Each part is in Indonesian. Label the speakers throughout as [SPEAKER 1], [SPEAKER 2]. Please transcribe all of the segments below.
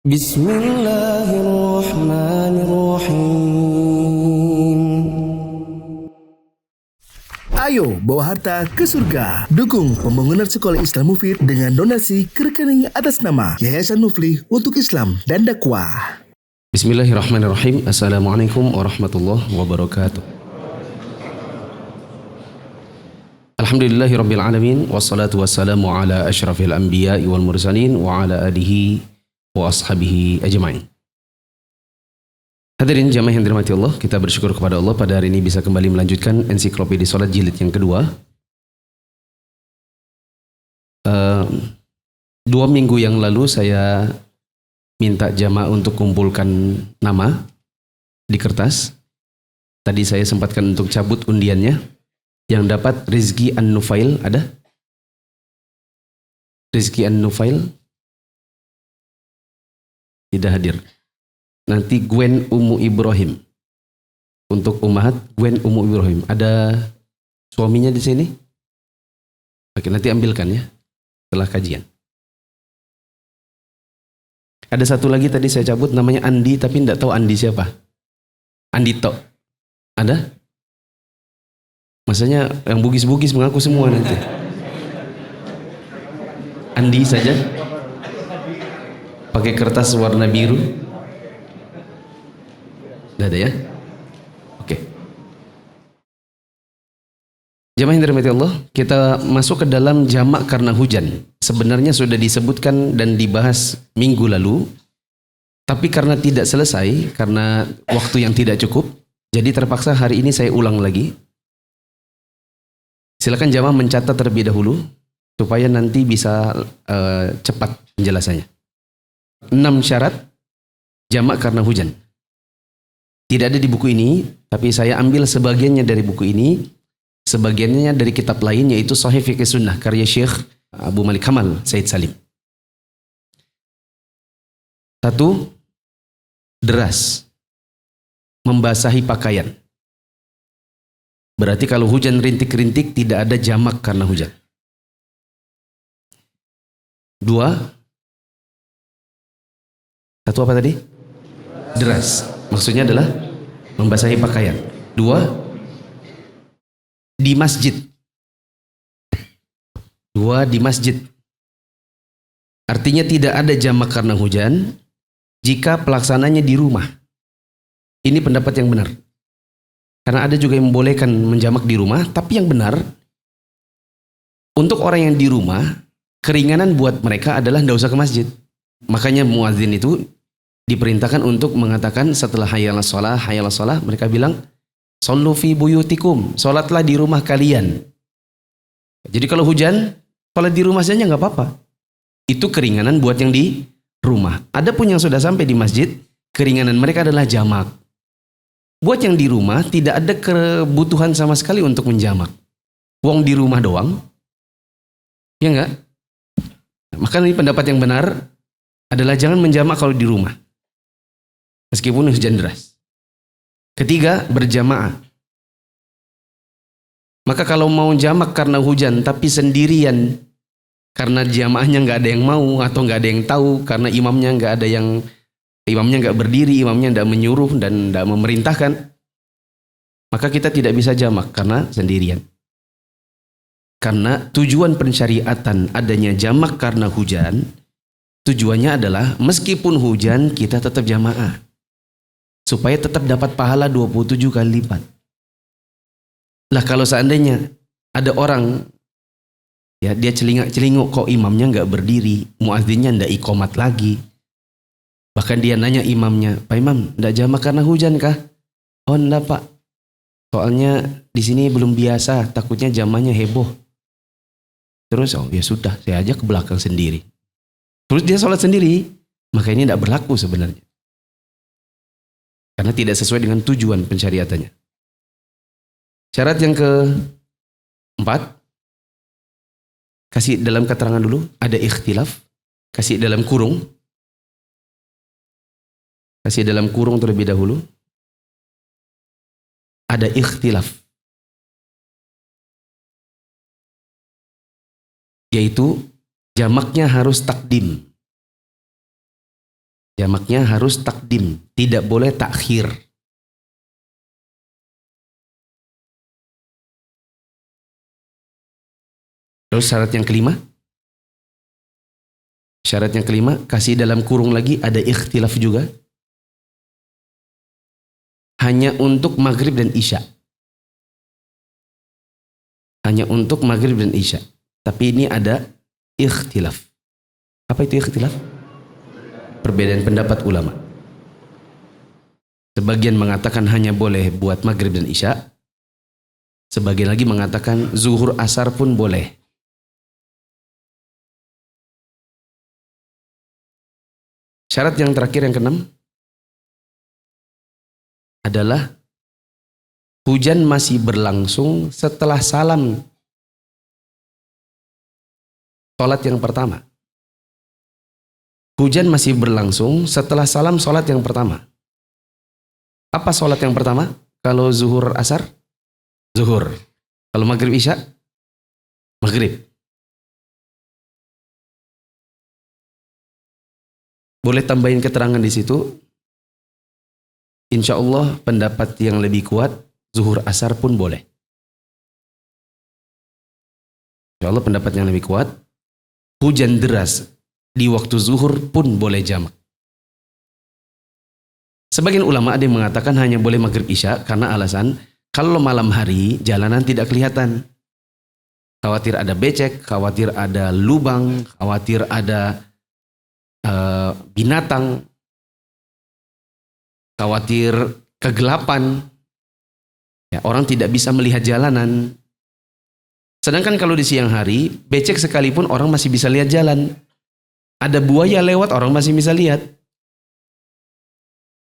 [SPEAKER 1] Bismillahirrahmanirrahim.
[SPEAKER 2] Ayo bawa harta ke surga. Dukung pembangunan sekolah Islam Mufid dengan donasi ke rekening atas nama Yayasan Muflih untuk Islam dan Dakwah.
[SPEAKER 1] Bismillahirrahmanirrahim. Assalamualaikum warahmatullahi wabarakatuh. Alhamdulillahirabbil alamin wassalatu wassalamu ala asyrafil anbiya'i wal mursalin wa ala alihi wa ashabihi ajma'in. Hadirin jamaah yang dirahmati Allah, kita bersyukur kepada Allah pada hari ini bisa kembali melanjutkan ensiklopedia salat jilid yang kedua. 2 minggu yang lalu saya minta jamaah untuk kumpulkan nama di kertas. Tadi saya sempatkan untuk cabut undiannya. Yang dapat Rizky An-Nufail, ada? Rizky An-Nufail? Tidak hadir. Nanti Gwen Umu Ibrahim. Untuk Ummahat, Gwen Umu Ibrahim. Ada suaminya di sini? Oke, nanti ambilkan ya setelah kajian. Ada satu lagi tadi saya cabut namanya Andi, tapi tidak tahu Andi siapa. Andito. Ada? Maksudnya yang bugis-bugis mengaku semua nanti. Andi saja. Pakai kertas warna biru. Tidak ada ya? Oke. Jamaah yang dirahmati Allah, kita masuk ke dalam jamak karena hujan. Sebenarnya sudah disebutkan dan dibahas minggu lalu, tapi karena tidak selesai, karena waktu yang tidak cukup, jadi terpaksa hari ini saya ulang lagi. Silakan jamaah mencatat terlebih dahulu, supaya nanti bisa cepat penjelasannya. 6 syarat jamak karena hujan. Tidak ada di buku ini, tapi saya ambil sebagiannya dari buku ini, sebagiannya dari kitab lain, yaitu Sahih Fiqh Sunnah, karya Syekh Abu Malik Kamal Said Salim. 1. Deras, membasahi pakaian. Berarti kalau hujan rintik-rintik tidak ada jamak karena hujan. 2. Satu apa tadi? Deras. Maksudnya adalah membasahi pakaian. 2. Di masjid. 2. Di masjid. Artinya tidak ada jamak karena hujan jika pelaksananya di rumah. Ini pendapat yang benar. Karena ada juga yang membolehkan menjamak di rumah, tapi yang benar, untuk orang yang di rumah, keringanan buat mereka adalah tidak usah ke masjid. Makanya muadzin itu diperintahkan untuk mengatakan setelah hayya 'alas shalah, mereka bilang, "Shallu fi buyutikum", salatlah di rumah kalian. Jadi kalau hujan, salat di rumah saja nggak apa-apa. Itu keringanan buat yang di rumah. Adapun yang sudah sampai di masjid, keringanan mereka adalah jamak. Buat yang di rumah tidak ada kebutuhan sama sekali untuk menjamak. Wong di rumah doang. Ya enggak? Maka ini pendapat yang benar adalah jangan menjamak kalau di rumah. Meskipun hujan deras. 3, berjamaah. Maka kalau mau jamak karena hujan tapi sendirian, karena jamaahnya nggak ada yang mau atau nggak ada yang tahu, karena imamnya nggak berdiri, imamnya tidak menyuruh dan tidak memerintahkan, maka kita tidak bisa jamak karena sendirian. Karena tujuan pensyariatan adanya jamak karena hujan, tujuannya adalah meskipun hujan kita tetap jamaah. Supaya tetap dapat pahala 27 kali lipat. Lah kalau seandainya ada orang, ya dia celingak-celinguk kok imamnya nggak berdiri, muadzinnya ndak iqomat lagi. Bahkan dia nanya imamnya, "Pak Imam, ndak jamak karena hujan kah?" "Oh enggak Pak, soalnya di sini belum biasa, takutnya jamahnya heboh." Terus, "Oh ya sudah, saya aja ke belakang sendiri." Terus dia sholat sendiri, maka ini tidak berlaku sebenarnya. Karena tidak sesuai dengan tujuan pensyariatannya. Syarat yang ke-4, kasih dalam keterangan dulu, ada ikhtilaf, kasih dalam kurung. Kasih dalam kurung terlebih dahulu. Ada ikhtilaf. Yaitu jamaknya harus takdim. Jamaknya harus takdim, tidak boleh takhir. Terus syarat yang kelima? Syarat yang kelima, kasih dalam kurung lagi, ada ikhtilaf juga. Hanya untuk maghrib dan isya. Hanya untuk maghrib dan isya. Tapi ini ada ikhtilaf. Apa itu ikhtilaf? Perbedaan pendapat ulama. Sebagian mengatakan hanya boleh buat maghrib dan isya. Sebagian lagi mengatakan zuhur asar pun boleh. Syarat yang terakhir yang keenam adalah hujan masih berlangsung setelah salam sholat yang pertama. Hujan masih berlangsung setelah salam sholat yang pertama. Apa sholat yang pertama? Kalau zuhur asar? Zuhur. Kalau maghrib isya? Maghrib. Boleh tambahin keterangan di situ. Insya Allah pendapat yang lebih kuat, zuhur asar pun boleh. Insya Allah pendapat yang lebih kuat, hujan deras di waktu zuhur pun boleh jamak. Sebagian ulama ada yang mengatakan hanya boleh maghrib isya karena alasan kalau malam hari jalanan tidak kelihatan. Khawatir ada becek, khawatir ada lubang, khawatir ada binatang, khawatir kegelapan, ya, orang tidak bisa melihat jalanan. Sedangkan kalau di siang hari, becek sekalipun orang masih bisa lihat jalan. Ada buaya lewat, orang masih bisa lihat.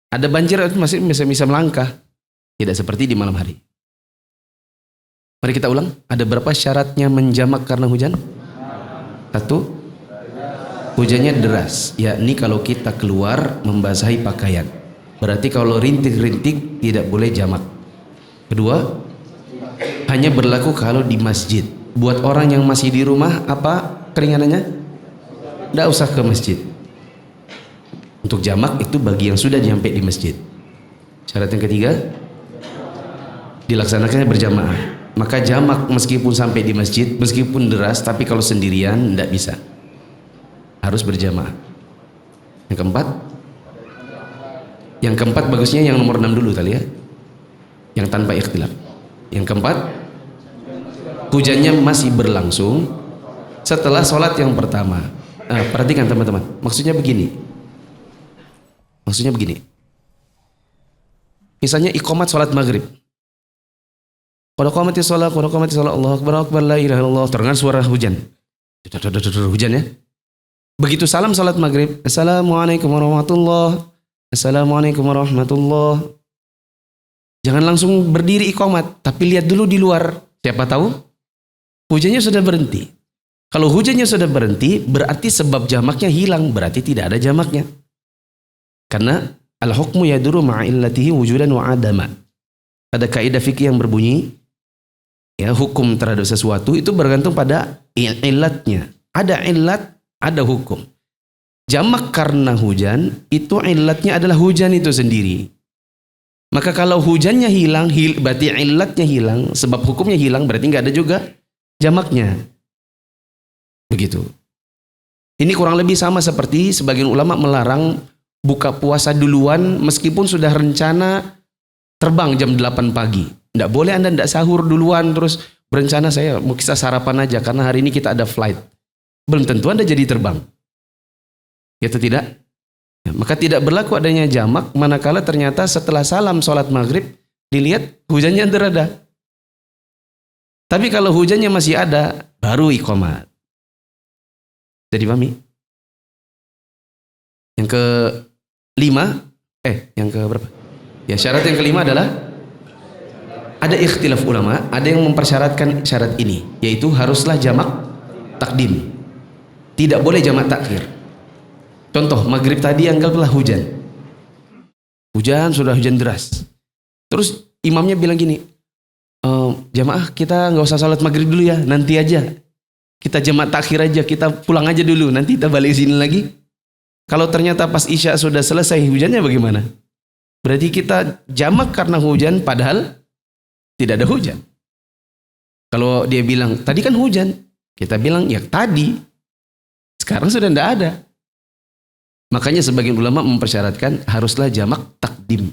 [SPEAKER 1] Ada banjir, masih bisa melangkah. Tidak seperti di malam hari. Mari kita ulang, ada berapa syaratnya menjamak karena hujan? 1, hujannya deras, yakni kalau kita keluar membasahi pakaian. Berarti kalau rintik-rintik tidak boleh jamak. 2, hanya berlaku kalau di masjid. Buat orang yang masih di rumah, apa keringanannya? Tidak usah ke masjid. Untuk jamak itu bagi yang sudah sampai di masjid. Syarat yang ketiga, dilaksanakannya berjamaah. Maka jamak meskipun sampai di masjid, meskipun deras, tapi kalau sendirian tidak bisa. Harus berjamaah. Yang keempat bagusnya yang nomor 6 dulu kali ya. Yang tanpa ikhtilaf. Yang keempat, hujannya masih berlangsung setelah sholat yang pertama. Perhatikan teman-teman. Maksudnya begini. Misalnya iqamat sholat maghrib. Qad qamatis sholat, Allahu akbar, la ilaha illallah. Terdengar suara hujan. Hujan ya. Begitu salam salat maghrib, Assalamualaikum warahmatullahi. Assalamualaikum warahmatullahi. Jangan langsung berdiri iqamat, tapi lihat dulu di luar. Siapa tahu hujannya sudah berhenti. Kalau hujannya sudah berhenti, berarti sebab jamaknya hilang, berarti tidak ada jamaknya. Karena al-hukmu yaduru ma'illatihi wujudan wa adama. Ada kaidah fikih yang berbunyi, ya, hukum terhadap sesuatu itu bergantung pada illatnya. Ada illat, ada hukum. Jamak karena hujan, itu illatnya adalah hujan itu sendiri. Maka kalau hujannya hilang, berarti illatnya hilang, sebab hukumnya hilang, berarti nggak ada juga jamaknya. Begitu. Ini kurang lebih sama seperti sebagian ulama melarang buka puasa duluan meskipun sudah rencana terbang jam 8 pagi. Nggak boleh Anda nggak sahur duluan terus berencana saya mau kita sarapan aja karena hari ini kita ada flight. Belum tentu Anda jadi terbang. Ya atau tidak? Ya, maka tidak berlaku adanya jamak manakala ternyata setelah salam sholat maghrib dilihat hujannya terada. Tapi kalau hujannya masih ada, baru iqamat. Jadi pahami? Yang kelima, yang ke berapa? Ya, syarat yang kelima adalah ada ikhtilaf ulama, ada yang mempersyaratkan syarat ini, yaitu haruslah jamak takdim. Tidak boleh jamak takhir. Contoh, maghrib tadi anggaplah hujan. Sudah hujan deras. Terus imamnya bilang gini, jamaah kita nggak usah salat maghrib dulu ya, nanti aja. Kita jamak takhir aja, kita pulang aja dulu, nanti kita balik sini lagi. Kalau ternyata pas Isya sudah selesai hujannya bagaimana? Berarti kita jamak karena hujan padahal tidak ada hujan. Kalau dia bilang, tadi kan hujan. Kita bilang, ya tadi. Sekarang sudah tidak ada. Makanya sebagian ulama mempersyaratkan haruslah jamak takdim.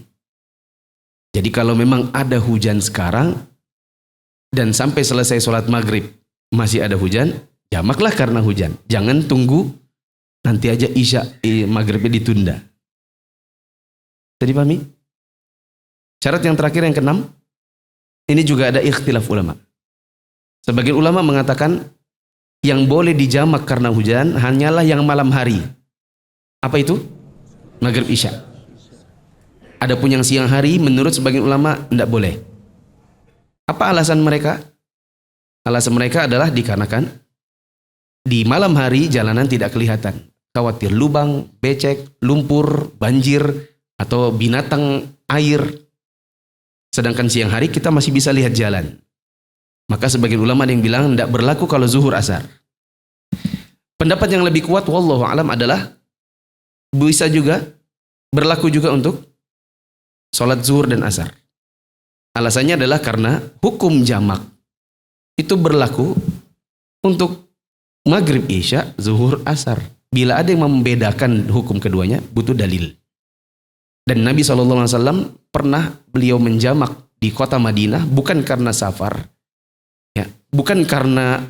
[SPEAKER 1] Jadi kalau memang ada hujan sekarang dan sampai selesai sholat maghrib masih ada hujan, jamaklah karena hujan. Jangan tunggu nanti aja Isya maghribnya ditunda. Jadi pahami? Syarat yang terakhir yang keenam, ini juga ada ikhtilaf ulama. Sebagian ulama mengatakan yang boleh dijamak karena hujan hanyalah yang malam hari. Apa itu? Maghrib Isya. Adapun yang siang hari menurut sebagian ulama tidak boleh. Apa alasan mereka? Alasan mereka adalah dikarenakan di malam hari jalanan tidak kelihatan. Khawatir lubang, becek, lumpur, banjir, atau binatang air. Sedangkan siang hari kita masih bisa lihat jalan. Maka sebagian ulama ada yang bilang tidak berlaku kalau zuhur asar. Pendapat yang lebih kuat wallahu alam adalah bisa juga berlaku juga untuk sholat zuhur dan asar. Alasannya adalah karena hukum jamak itu berlaku untuk maghrib isya, zuhur, asar. Bila ada yang membedakan hukum keduanya, butuh dalil. Dan Nabi SAW pernah beliau menjamak di kota Madinah bukan karena safar, ya, bukan karena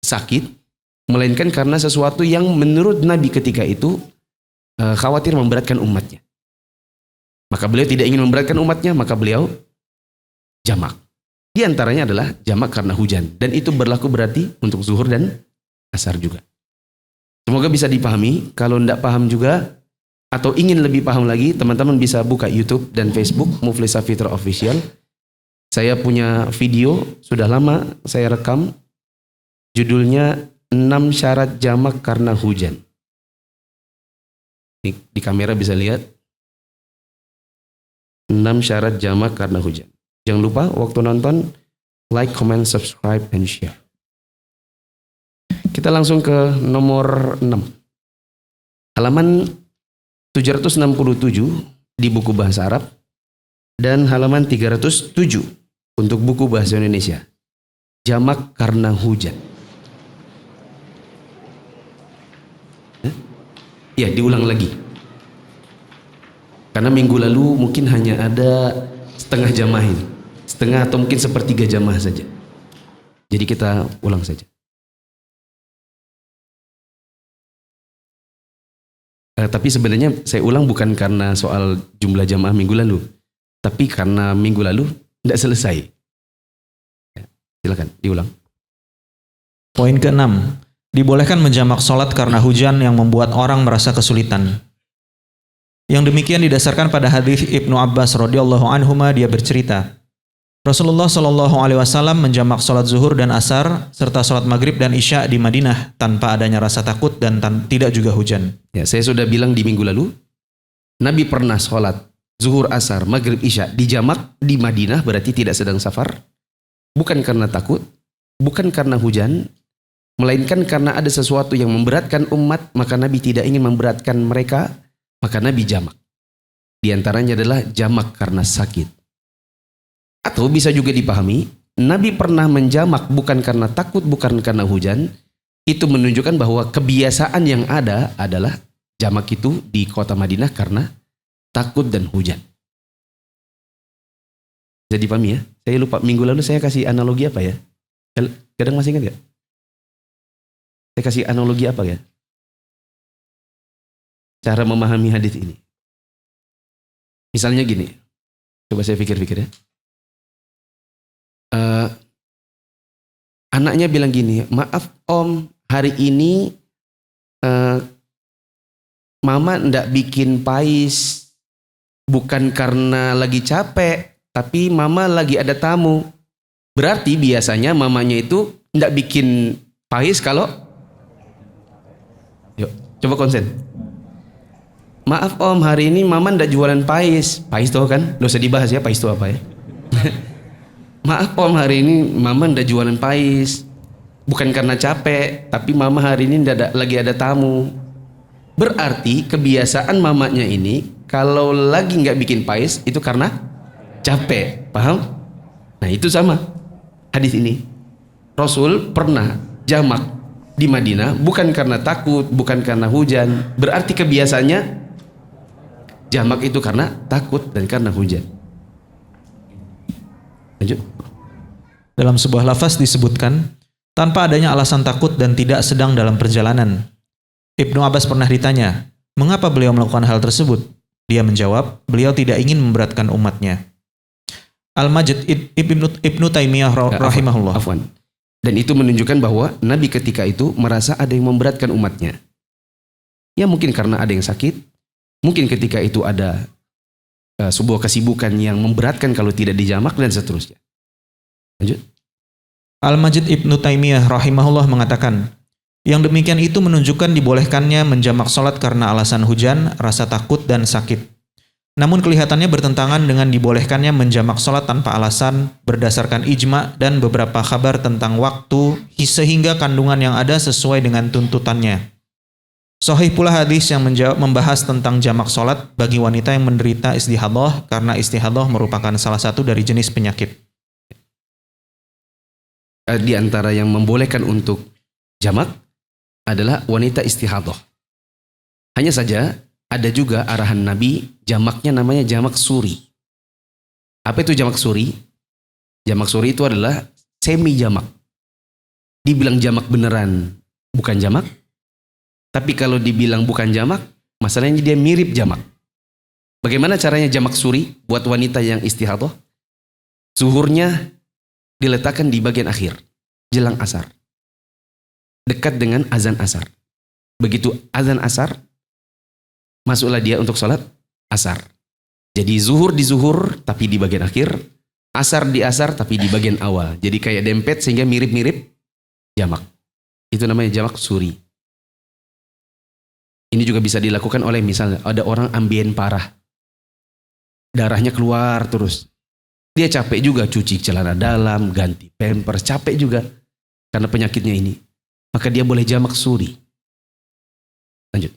[SPEAKER 1] sakit, melainkan karena sesuatu yang menurut Nabi ketika itu khawatir memberatkan umatnya. Maka beliau tidak ingin memberatkan umatnya, maka beliau jamak. Di antaranya adalah jamak karena hujan. Dan itu berlaku berarti untuk zuhur dan asar juga. Semoga bisa dipahami. Kalau tidak paham juga atau ingin lebih paham lagi, teman-teman bisa buka YouTube dan Facebook Muflis Safitra Official. Saya punya video sudah lama saya rekam, judulnya 6 syarat jamak karena hujan. Di kamera bisa lihat 6 syarat jamak karena hujan. Jangan lupa waktu nonton like, comment, subscribe, and share. Kita langsung ke nomor 6. Halaman 767 di buku bahasa Arab dan halaman 307 untuk buku bahasa Indonesia. Jamak karena hujan. Ya, diulang lagi. Karena minggu lalu mungkin hanya ada setengah jamaah ini. Setengah atau mungkin sepertiga jamaah saja. Jadi kita ulang saja. Tapi sebenarnya saya ulang bukan karena soal jumlah jamaah minggu lalu. Tapi karena minggu lalu tidak selesai. Silakan diulang.
[SPEAKER 3] Poin ke-6. Dibolehkan menjamak sholat karena hujan yang membuat orang merasa kesulitan. Yang demikian didasarkan pada hadis Ibnu Abbas radhiyallahu anhuma, dia bercerita, Rasulullah shallallahu alaihi wasallam menjamak sholat zuhur dan asar serta sholat maghrib dan isya di Madinah tanpa adanya rasa takut dan tidak juga hujan.
[SPEAKER 1] Ya, saya sudah bilang di minggu lalu, Nabi pernah sholat zuhur, asar, maghrib, isya dijamak di Madinah, berarti tidak sedang safar. Bukan karena takut, bukan karena hujan, melainkan karena ada sesuatu yang memberatkan umat, maka Nabi tidak ingin memberatkan mereka, maka Nabi jamak. Di antaranya adalah jamak karena sakit. Atau bisa juga dipahami, Nabi pernah menjamak bukan karena takut, bukan karena hujan. Itu menunjukkan bahwa kebiasaan yang ada adalah jamak itu di kota Madinah karena takut dan hujan. Jadi pahami ya? Saya lupa minggu lalu saya kasih analogi apa ya? Kadang masih ingat gak? Saya kasih analogi apa ya? Cara memahami hadis ini. Misalnya gini, coba saya pikir-pikir ya. Anaknya bilang gini, maaf om, hari ini mama ndak bikin pais, bukan karena lagi capek, tapi mama lagi ada tamu. Berarti biasanya mamanya itu ndak bikin pais kalau, yuk coba konsen. Maaf om, hari ini mama ndak jualan pais. Pais tuh kan, nggak usah dibahas ya pais itu apa ya. Maaf om, hari ini mama ndak jualan pais. Bukan karena capek, tapi mama hari ini lagi ada tamu. Berarti kebiasaan mamanya ini kalau lagi nggak bikin pais itu karena capek, paham? Nah itu sama hadis ini. Rasul pernah jamak di Madinah bukan karena takut, bukan karena hujan. Berarti kebiasaannya jamak itu karena takut dan karena hujan. Lanjut.
[SPEAKER 3] Dalam sebuah lafaz disebutkan, tanpa adanya alasan takut dan tidak sedang dalam perjalanan. Ibnu Abbas pernah ditanya, mengapa beliau melakukan hal tersebut? Dia menjawab, beliau tidak ingin memberatkan umatnya. Al-Majd Ibnu Taimiyah rahimahullah.
[SPEAKER 1] Afwan. Dan itu menunjukkan bahwa Nabi ketika itu merasa ada yang memberatkan umatnya. Ya mungkin karena ada yang sakit, mungkin ketika itu ada sebuah kesibukan yang memberatkan kalau tidak dijamak dan seterusnya. Lanjut.
[SPEAKER 3] Al-Majd Ibnu Taimiyah rahimahullah mengatakan, yang demikian itu menunjukkan dibolehkannya menjamak sholat karena alasan hujan, rasa takut, dan sakit. Namun kelihatannya bertentangan dengan dibolehkannya menjamak sholat tanpa alasan berdasarkan ijma dan beberapa kabar tentang waktu sehingga kandungan yang ada sesuai dengan tuntutannya. Sahih pula hadis yang membahas tentang jamak sholat bagi wanita yang menderita istihadah karena istihadah merupakan salah satu dari jenis penyakit.
[SPEAKER 1] Di antara yang membolehkan untuk jamak adalah wanita istihadah. Hanya saja ada juga arahan Nabi jamaknya namanya jamak suri. Apa itu jamak suri? Jamak suri itu adalah semi jamak. Dibilang jamak beneran bukan jamak. Tapi kalau dibilang bukan jamak, masalahnya dia mirip jamak. Bagaimana caranya jamak suri buat wanita yang istihadah? Zuhurnya diletakkan di bagian akhir, jelang asar. Dekat dengan azan asar. Begitu azan asar, masuklah dia untuk sholat asar. Jadi zuhur di zuhur tapi di bagian akhir, asar di asar tapi di bagian awal. Jadi kayak dempet sehingga mirip-mirip jamak. Itu namanya jamak suri. Ini juga bisa dilakukan oleh misalnya ada orang ambien parah. Darahnya keluar terus. Dia capek juga cuci celana dalam, ganti pampers, capek juga karena penyakitnya ini. Maka dia boleh jamak suri. Lanjut.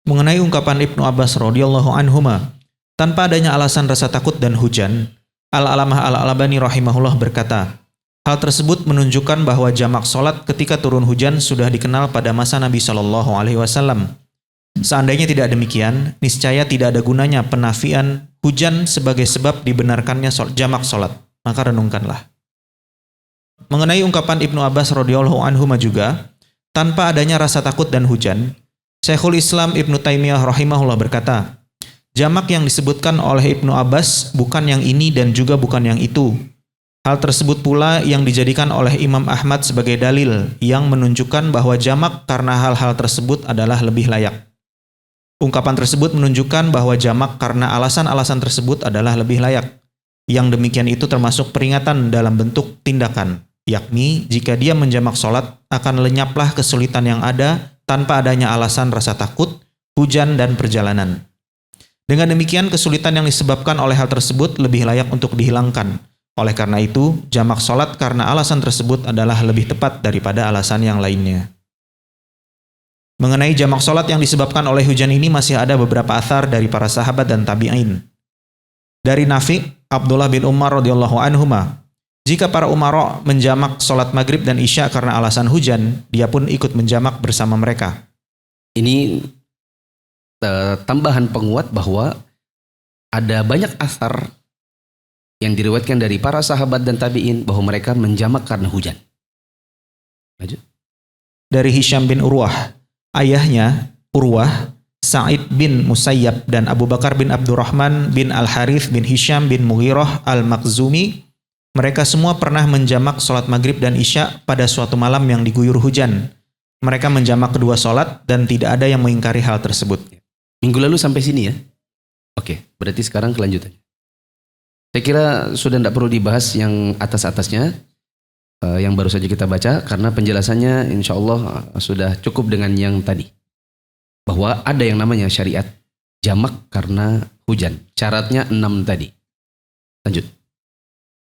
[SPEAKER 3] Mengenai ungkapan Ibnu Abbas radhiyallahu anhuma, tanpa adanya alasan rasa takut dan hujan, Al-Alamah Al-Albani rahimahullah berkata, hal tersebut menunjukkan bahwa jamak sholat ketika turun hujan sudah dikenal pada masa Nabi Shallallahu Alaihi Wasallam. Seandainya tidak demikian, niscaya tidak ada gunanya penafian hujan sebagai sebab dibenarkannya jamak sholat. Maka renungkanlah. Mengenai ungkapan Ibnu Abbas radhiyallahu anhuma juga, tanpa adanya rasa takut dan hujan, Syekhul Islam Ibnu Taimiyah rahimahullah berkata, jamak yang disebutkan oleh Ibnu Abbas bukan yang ini dan juga bukan yang itu. Hal tersebut pula yang dijadikan oleh Imam Ahmad sebagai dalil yang menunjukkan bahwa jamak karena hal-hal tersebut adalah lebih layak. Ungkapan tersebut menunjukkan bahwa jamak karena alasan-alasan tersebut adalah lebih layak. Yang demikian itu termasuk peringatan dalam bentuk tindakan, yakni jika dia menjamak sholat akan lenyaplah kesulitan yang ada tanpa adanya alasan rasa takut, hujan, dan perjalanan. Dengan demikian kesulitan yang disebabkan oleh hal tersebut lebih layak untuk dihilangkan. Oleh karena itu, jamak sholat karena alasan tersebut adalah lebih tepat daripada alasan yang lainnya. Mengenai jamak sholat yang disebabkan oleh hujan ini masih ada beberapa athar dari para sahabat dan tabi'in. Dari Nafi' Abdullah bin Umar radhiyallahu anhuma, jika para umara menjamak sholat maghrib dan isya karena alasan hujan, dia pun ikut menjamak bersama mereka.
[SPEAKER 1] Ini tambahan penguat bahwa ada banyak athar yang diriwayatkan dari para sahabat dan tabi'in bahwa mereka menjamak karena hujan. Lanjut.
[SPEAKER 3] Dari Hisham bin Urwah, ayahnya Urwah, Sa'id bin Musayyab dan Abu Bakar bin Abdurrahman bin Al-Harith bin Hisham bin Mughirah Al-Makhzumi, mereka semua pernah menjamak sholat maghrib dan isya pada suatu malam yang diguyur hujan. Mereka menjamak kedua sholat dan tidak ada yang mengingkari hal tersebut.
[SPEAKER 1] Minggu lalu sampai sini ya? Oke, berarti sekarang kelanjutannya. Saya kira sudah tidak perlu dibahas yang atas-atasnya, yang baru saja kita baca, karena penjelasannya insya Allah sudah cukup dengan yang tadi. Bahwa ada yang namanya syariat jamak karena hujan. Syaratnya 6 tadi. Lanjut.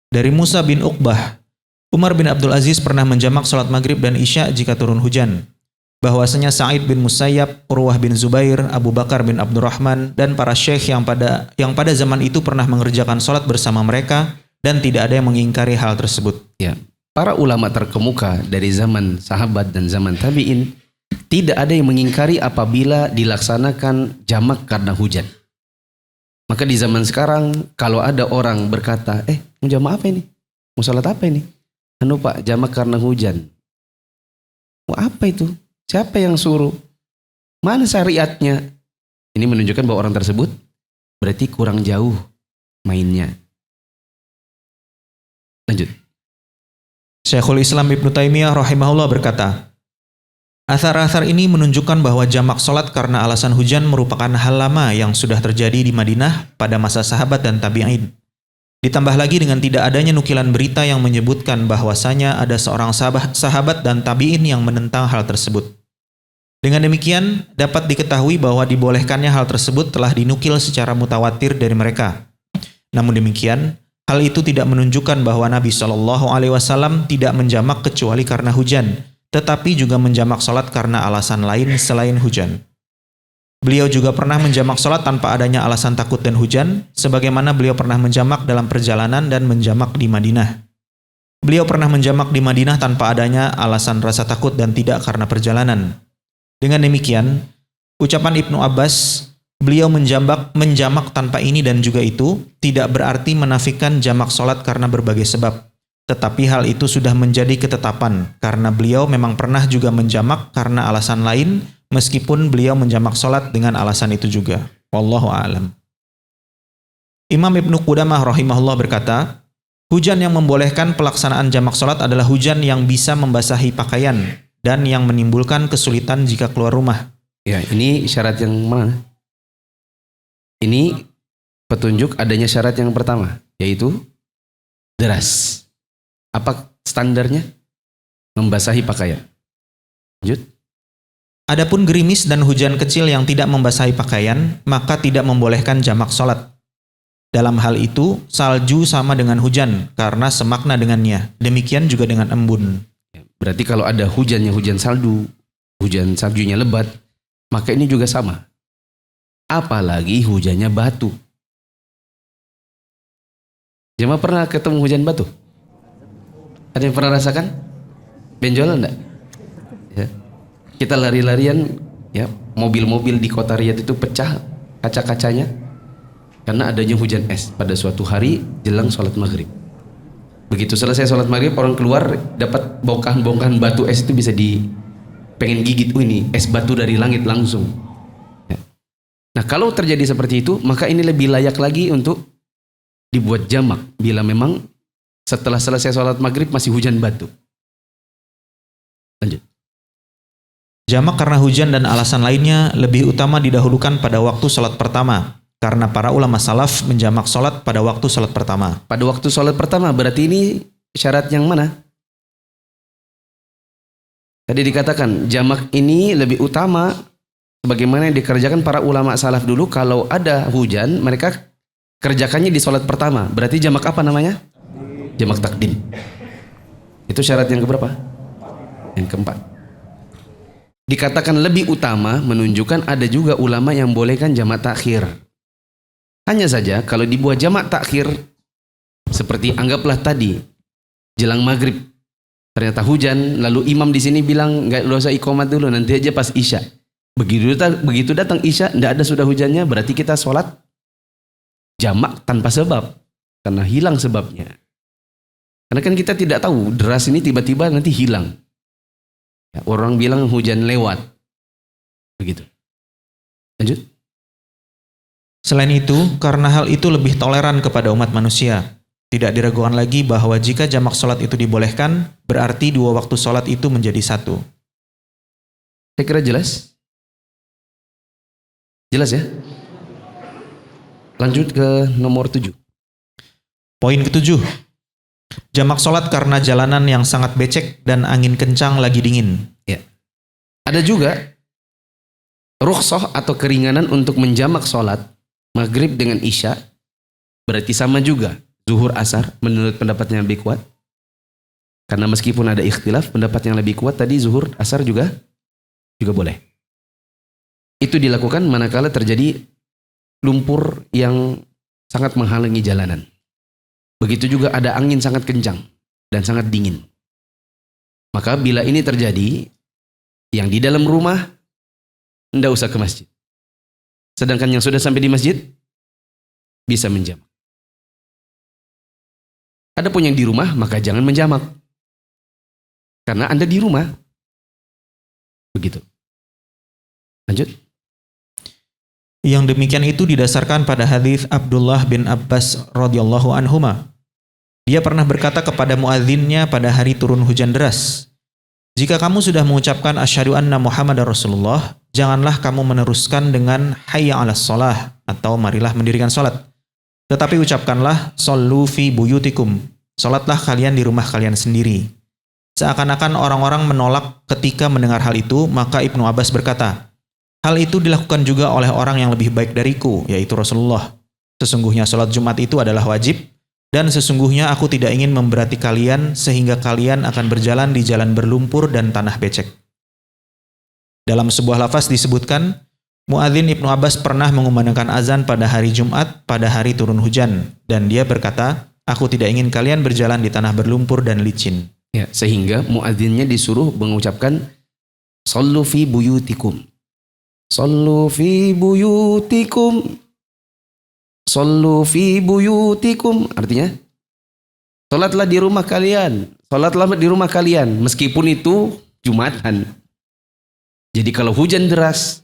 [SPEAKER 3] Dari Musa bin Uqbah, Umar bin Abdul Aziz pernah menjamak sholat maghrib dan isya jika turun hujan. bahwasanya Sa'id bin Musayyab, Urwah bin Zubair, Abu Bakar bin Abdurrahman, dan para syekh yang pada zaman itu pernah mengerjakan sholat bersama mereka dan tidak ada yang mengingkari hal tersebut.
[SPEAKER 1] Ya, para ulama terkemuka dari zaman sahabat dan zaman tabi'in tidak ada yang mengingkari apabila dilaksanakan jamak karena hujan. Maka di zaman sekarang kalau ada orang berkata, mau jamak apa ini? Mau sholat apa ini? Pak, jamak karena hujan. Apa itu? Siapa yang suruh? Mana syariatnya? Ini menunjukkan bahwa orang tersebut berarti kurang jauh mainnya. Lanjut.
[SPEAKER 3] Syekhul Islam Ibnu Taimiyah rahimahullah berkata, athar-athar ini menunjukkan bahwa jamak sholat karena alasan hujan merupakan hal lama yang sudah terjadi di Madinah pada masa sahabat dan tabi'in. Ditambah lagi dengan tidak adanya nukilan berita yang menyebutkan bahwasanya ada seorang sahabat dan tabi'in yang menentang hal tersebut. Dengan demikian, dapat diketahui bahwa dibolehkannya hal tersebut telah dinukil secara mutawatir dari mereka. Namun demikian, hal itu tidak menunjukkan bahwa Nabi SAW tidak menjamak kecuali karena hujan, tetapi juga menjamak sholat karena alasan lain selain hujan. Beliau juga pernah menjamak sholat tanpa adanya alasan takut dan hujan, sebagaimana beliau pernah menjamak dalam perjalanan dan menjamak di Madinah. Beliau pernah menjamak di Madinah tanpa adanya alasan rasa takut dan tidak karena perjalanan. Dengan demikian, ucapan Ibnu Abbas, beliau menjamak tanpa ini dan juga itu, tidak berarti menafikan jamak sholat karena berbagai sebab. Tetapi hal itu sudah menjadi ketetapan, karena beliau memang pernah juga menjamak karena alasan lain, meskipun beliau menjamak sholat dengan alasan itu juga. Wallahu a'lam. Imam Ibnu Qudamah rahimahullah berkata, hujan yang membolehkan pelaksanaan jamak sholat adalah hujan yang bisa membasahi pakaian, dan yang menimbulkan kesulitan jika keluar rumah.
[SPEAKER 1] Ya, ini syarat yang mana? Ini petunjuk adanya syarat yang pertama, yaitu deras. Apa standarnya? Membasahi pakaian. Lanjut.
[SPEAKER 3] Adapun gerimis dan hujan kecil yang tidak membasahi pakaian, maka tidak membolehkan jamak sholat. Dalam hal itu, salju sama dengan hujan, karena semakna dengannya. Demikian juga dengan embun.
[SPEAKER 1] Berarti kalau ada hujannya hujan salju, hujan saljunya lebat, maka ini juga sama. Apalagi hujannya batu. Jemaah pernah ketemu hujan batu? Ada yang pernah rasakan? Benjolan enggak? Ya. Kita lari-larian, ya, mobil-mobil di kota Riyadh itu pecah kaca-kacanya karena adanya hujan es pada suatu hari jelang sholat maghrib. Begitu selesai sholat maghrib, orang keluar dapat bongkahan-bongkahan batu es itu bisa pengen gigit. Ini es batu dari langit langsung. Ya. Nah, kalau terjadi seperti itu, maka ini lebih layak lagi untuk dibuat jamak bila memang setelah selesai sholat maghrib masih hujan batu. Lanjut.
[SPEAKER 3] Jamak karena hujan dan alasan lainnya lebih utama didahulukan pada waktu sholat pertama. Karena para ulama salaf menjamak sholat pada waktu sholat pertama.
[SPEAKER 1] Pada waktu sholat pertama, berarti ini syarat yang mana? Tadi dikatakan jamak ini lebih utama sebagaimana yang dikerjakan para ulama salaf dulu. Kalau ada hujan, mereka kerjakannya di sholat pertama. Berarti jamak apa namanya? Jamak takdim. Itu syarat yang keberapa? Yang keempat. Dikatakan lebih utama menunjukkan ada juga ulama yang bolehkan jamak takhir. Hanya saja kalau dibuat jamak takhir, seperti anggaplah tadi jelang maghrib ternyata hujan, lalu imam di sini bilang nggak usah iqamat dulu, nanti aja pas isya. Begitu datang isya, nggak ada sudah hujannya, berarti kita sholat jamak tanpa sebab karena hilang sebabnya. Karena kan kita tidak tahu deras ini tiba-tiba nanti hilang. Ya, orang bilang hujan lewat, begitu. Lanjut.
[SPEAKER 3] Selain itu, karena hal itu lebih toleran kepada umat manusia, tidak diragukan lagi bahwa jika jamak sholat itu dibolehkan, berarti dua waktu sholat itu menjadi satu.
[SPEAKER 1] Saya kira jelas? Jelas ya? Lanjut ke nomor 7.
[SPEAKER 3] Poin ke-7. Jamak sholat karena jalanan yang sangat becek dan angin kencang lagi dingin.
[SPEAKER 1] Ya. Ada juga rukhsah atau keringanan untuk menjamak sholat maghrib dengan isya, berarti sama juga zuhur asar menurut pendapat yang lebih kuat. Karena meskipun ada ikhtilaf, pendapat yang lebih kuat tadi zuhur asar juga juga boleh. Itu dilakukan manakala terjadi lumpur yang sangat menghalangi jalanan. Begitu juga ada angin sangat kencang dan sangat dingin. Maka bila ini terjadi, yang di dalam rumah tidak usah ke masjid. Sedangkan yang sudah sampai di masjid bisa menjamak. Adapun yang di rumah maka jangan menjamak. Karena Anda di rumah. Begitu. Lanjut.
[SPEAKER 3] Yang demikian itu didasarkan pada hadis Abdullah bin Abbas radhiyallahu anhuma. Dia pernah berkata kepada muadzinnya pada hari turun hujan deras, "Jika kamu sudah mengucapkan asyhadu anna Muhammadar Rasulullah, janganlah kamu meneruskan dengan hayya 'alas shalah atau marilah mendirikan salat. Tetapi ucapkanlah shollu fi buyutikum. Salatlah kalian di rumah kalian sendiri." Seakan-akan orang-orang menolak ketika mendengar hal itu, maka Ibnu Abbas berkata, "Hal itu dilakukan juga oleh orang yang lebih baik dariku, yaitu Rasulullah. Sesungguhnya salat Jumat itu adalah wajib, dan sesungguhnya aku tidak ingin memberati kalian sehingga kalian akan berjalan di jalan berlumpur dan tanah becek." Dalam sebuah lafaz disebutkan, muadzin Ibnu Abbas pernah mengumandangkan azan pada hari Jumat pada hari turun hujan, dan dia berkata, "Aku tidak ingin kalian berjalan di tanah berlumpur dan licin."
[SPEAKER 1] Ya, sehingga muadzinnya disuruh mengucapkan shollu fi buyutikum. Shollu fi buyutikum. Shollu fi buyutikum. Artinya, salatlah di rumah kalian. Salatlah di rumah kalian. Meskipun itu Jumatan. Jadi kalau hujan deras,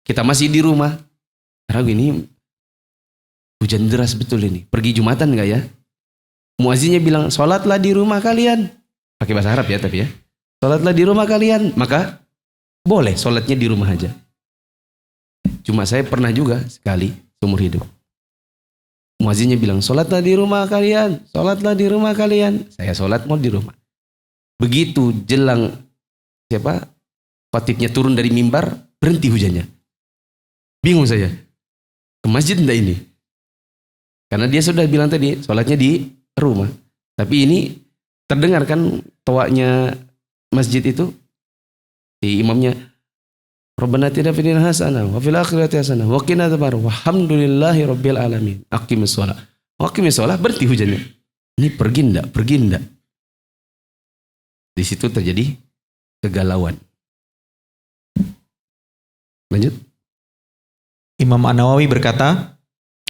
[SPEAKER 1] kita masih di rumah. Ragu ini hujan deras betul ini. Pergi Jumatan enggak ya? Muazzinnya bilang, salatlah di rumah kalian. Pakai bahasa Arab ya tapi ya. Salatlah di rumah kalian. Maka boleh salatnya di rumah aja. Cuma saya pernah juga sekali seumur hidup. Muazzinnya bilang, salatlah di rumah kalian. Salatlah di rumah kalian. Saya salat mau di rumah. Begitu jelang khatibnya turun dari mimbar, berhenti hujannya. Bingung saya. Ke masjid enggak ini? Karena dia sudah bilang tadi, salatnya di rumah. Tapi ini terdengar kan toaknya masjid itu, di imamnya, Rabbana atina fid dunya hasanah wa fil akhirati hasanah wa qina adzabannar walhamdulillahi rabbil alamin. Aqimis shalah. Aqimis shalah, berhenti hujannya. Ini pergi enggak? Pergi enggak? Di situ terjadi kegalauan. Lanjut.
[SPEAKER 3] Imam An-Nawawi berkata,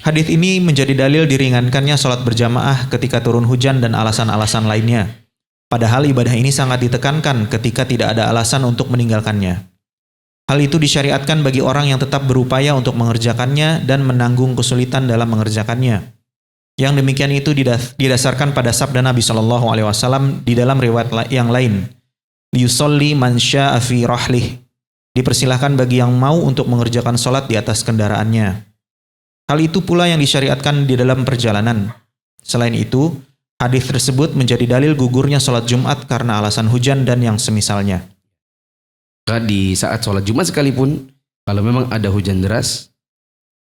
[SPEAKER 3] hadis ini menjadi dalil diringankannya sholat berjamaah ketika turun hujan dan alasan-alasan lainnya. Padahal ibadah ini sangat ditekankan ketika tidak ada alasan untuk meninggalkannya. Hal itu disyariatkan bagi orang yang tetap berupaya untuk mengerjakannya dan menanggung kesulitan dalam mengerjakannya. Yang demikian itu didasarkan pada sabda Nabi SAW di dalam riwayat yang lain. Liyusolli man sya'a fi rahlih. Dipersilahkan bagi yang mau untuk mengerjakan sholat di atas kendaraannya. Hal itu pula yang disyariatkan di dalam perjalanan. Selain itu, hadis tersebut menjadi dalil gugurnya sholat Jumat karena alasan hujan dan yang semisalnya.
[SPEAKER 1] Di saat sholat Jumat sekalipun, kalau memang ada hujan deras,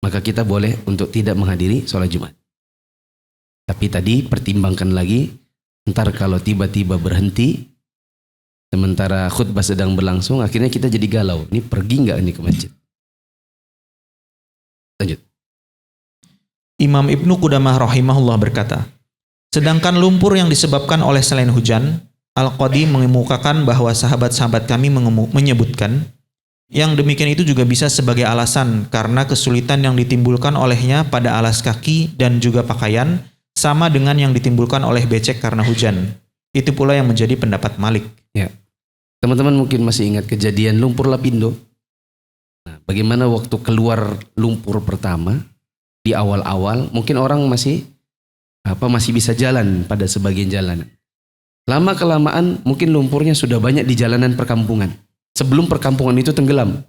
[SPEAKER 1] maka kita boleh untuk tidak menghadiri sholat Jumat. Tapi tadi pertimbangkan lagi, ntar kalau tiba-tiba berhenti, sementara khutbah sedang berlangsung, akhirnya kita jadi galau. Ini pergi nggak ini ke masjid? Lanjut.
[SPEAKER 3] Imam Ibnu Qudamah rahimahullah berkata, sedangkan lumpur yang disebabkan oleh selain hujan, Al-Qadi mengemukakan bahwa sahabat-sahabat kami menyebutkan, yang demikian itu juga bisa sebagai alasan karena kesulitan yang ditimbulkan olehnya pada alas kaki dan juga pakaian, sama dengan yang ditimbulkan oleh becek karena hujan. Itu pula yang menjadi pendapat Malik.
[SPEAKER 1] Ya. Teman-teman mungkin masih ingat kejadian lumpur Lapindo. Nah, bagaimana waktu keluar lumpur pertama, di awal-awal mungkin orang masih bisa jalan pada sebagian jalanan. Lama-kelamaan mungkin lumpurnya sudah banyak di jalanan perkampungan. Sebelum perkampungan itu tenggelam.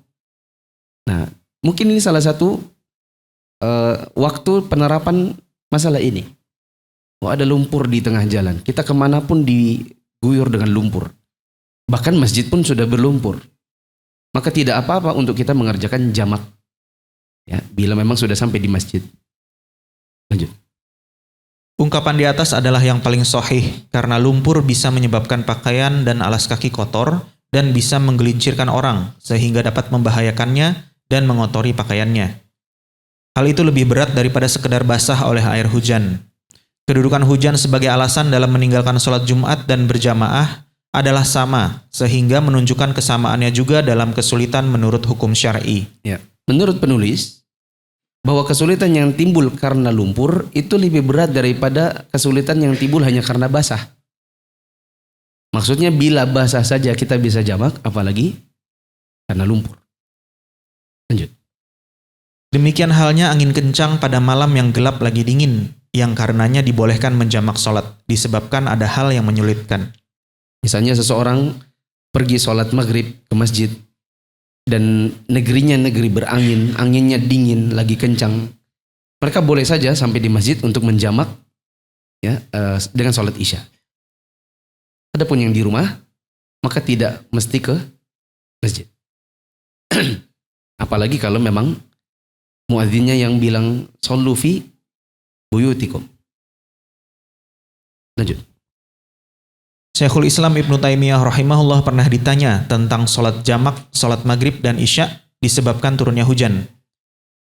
[SPEAKER 1] Nah, mungkin ini salah satu waktu penerapan masalah ini. Ada lumpur di tengah jalan. Kita kemanapun diguyur dengan lumpur. Bahkan masjid pun sudah berlumpur. Maka tidak apa-apa untuk kita mengerjakan jamak. Ya, bila memang sudah sampai di masjid. Lanjut.
[SPEAKER 3] Ungkapan di atas adalah yang paling sahih karena lumpur bisa menyebabkan pakaian dan alas kaki kotor dan bisa menggelincirkan orang sehingga dapat membahayakannya dan mengotori pakaiannya. Hal itu lebih berat daripada sekedar basah oleh air hujan. Kedudukan hujan sebagai alasan dalam meninggalkan sholat Jumat dan berjamaah adalah sama, sehingga menunjukkan kesamaannya juga dalam kesulitan menurut hukum syar'i.
[SPEAKER 1] Ya. Menurut penulis, bahwa kesulitan yang timbul karena lumpur itu lebih berat daripada kesulitan yang timbul hanya karena basah. Maksudnya bila basah saja kita bisa jamak, apalagi karena lumpur. Lanjut.
[SPEAKER 3] Demikian halnya angin kencang pada malam yang gelap lagi dingin, yang karenanya dibolehkan menjamak sholat, disebabkan ada hal yang menyulitkan.
[SPEAKER 1] Misalnya seseorang pergi sholat maghrib ke masjid, dan negerinya negeri berangin, anginnya dingin, lagi kencang. Mereka boleh saja sampai di masjid untuk menjamak ya, dengan sholat isya. Adapun yang di rumah, maka tidak mesti ke masjid. Apalagi kalau memang muadzinnya yang bilang shollu fi buyutikum. Lanjut.
[SPEAKER 3] Syekhul Islam Ibnu Taimiyah rahimahullah pernah ditanya tentang sholat jamak, sholat maghrib dan isya disebabkan turunnya hujan.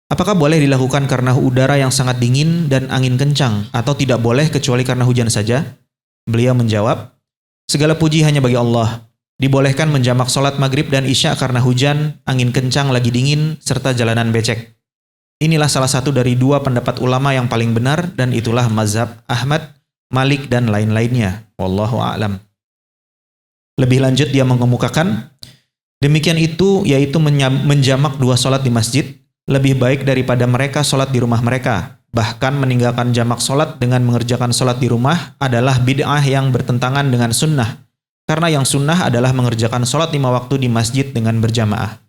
[SPEAKER 3] Apakah boleh dilakukan karena udara yang sangat dingin dan angin kencang, atau tidak boleh kecuali karena hujan saja? Beliau menjawab, segala puji hanya bagi Allah. Dibolehkan menjamak sholat maghrib dan isya karena hujan, angin kencang lagi dingin, serta jalanan becek. Inilah salah satu dari dua pendapat ulama yang paling benar, dan itulah mazhab Ahmad, Malik, dan lain-lainnya. Wallahu a'lam. Lebih lanjut dia mengemukakan, demikian itu yaitu menjamak dua sholat di masjid, lebih baik daripada mereka sholat di rumah mereka. Bahkan meninggalkan jamak sholat dengan mengerjakan sholat di rumah adalah bid'ah yang bertentangan dengan sunnah. Karena yang sunnah adalah mengerjakan sholat 5 waktu di masjid dengan berjamaah.